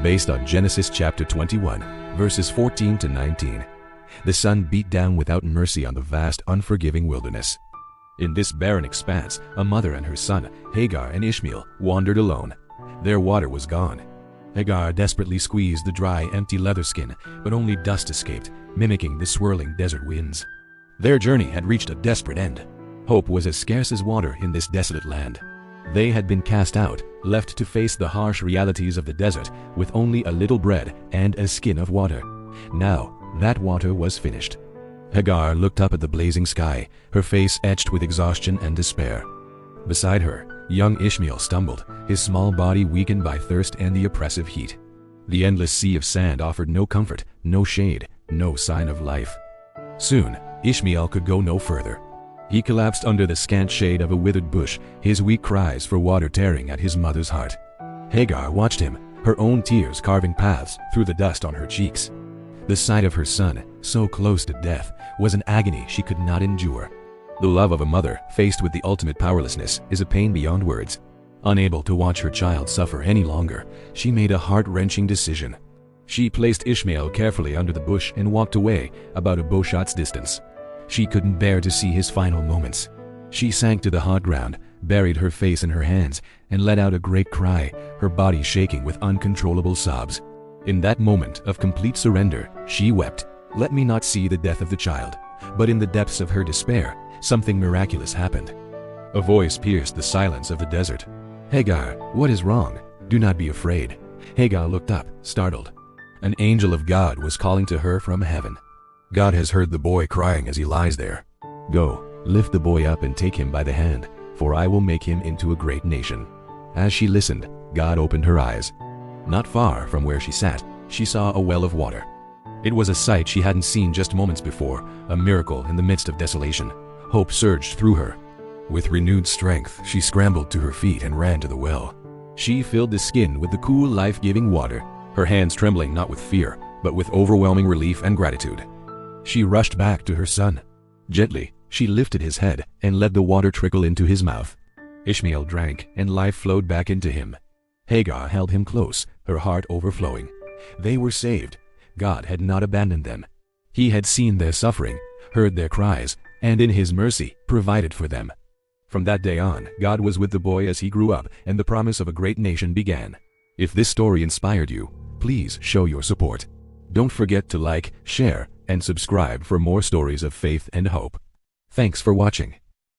based on Genesis chapter 21, verses 14 to 19. The sun beat down without mercy on the vast, unforgiving wilderness. In this barren expanse, a mother and her son, Hagar and Ishmael, wandered alone. Their water was gone. Hagar desperately squeezed the dry, empty leather skin, but only dust escaped, mimicking the swirling desert winds. Their journey had reached a desperate end. Hope was as scarce as water in this desolate land. They had been cast out, left to face the harsh realities of the desert with only a little bread and a skin of water. Now, that water was finished. Hagar looked up at the blazing sky, her face etched with exhaustion and despair. Beside her, young Ishmael stumbled, his small body weakened by thirst and the oppressive heat. The endless sea of sand offered no comfort, no shade, no sign of life. Soon, Ishmael could go no further. He collapsed under the scant shade of a withered bush, his weak cries for water tearing at his mother's heart. Hagar watched him, her own tears carving paths through the dust on her cheeks. The sight of her son, so close to death, was an agony she could not endure. The love of a mother, faced with the ultimate powerlessness, is a pain beyond words. Unable to watch her child suffer any longer, she made a heart-wrenching decision. She placed Ishmael carefully under the bush and walked away, about a bowshot's distance. She couldn't bear to see his final moments. She sank to the hot ground, buried her face in her hands, and let out a great cry, her body shaking with uncontrollable sobs. In that moment of complete surrender, she wept, "Let me not see the death of the child." But in the depths of her despair, something miraculous happened. A voice pierced the silence of the desert. "Hagar, what is wrong? Do not be afraid." Hagar looked up, startled. An angel of God was calling to her from heaven. "God has heard the boy crying as he lies there. Go, lift the boy up and take him by the hand, for I will make him into a great nation." As she listened, God opened her eyes. Not far from where she sat, she saw a well of water. It was a sight she hadn't seen just moments before, a miracle in the midst of desolation. Hope surged through her. With renewed strength, she scrambled to her feet and ran to the well. She filled the skin with the cool, life-giving water, her hands trembling not with fear, but with overwhelming relief and gratitude. She rushed back to her son. Gently, she lifted his head and let the water trickle into his mouth. Ishmael drank, and life flowed back into him. Hagar held him close, her heart overflowing. They were saved. God had not abandoned them. He had seen their suffering, heard their cries, and in His mercy, provided for them. From that day on, God was with the boy as he grew up, and the promise of a great nation began. If this story inspired you, please show your support. Don't forget to like, share, and subscribe for more stories of faith and hope. Thanks for watching.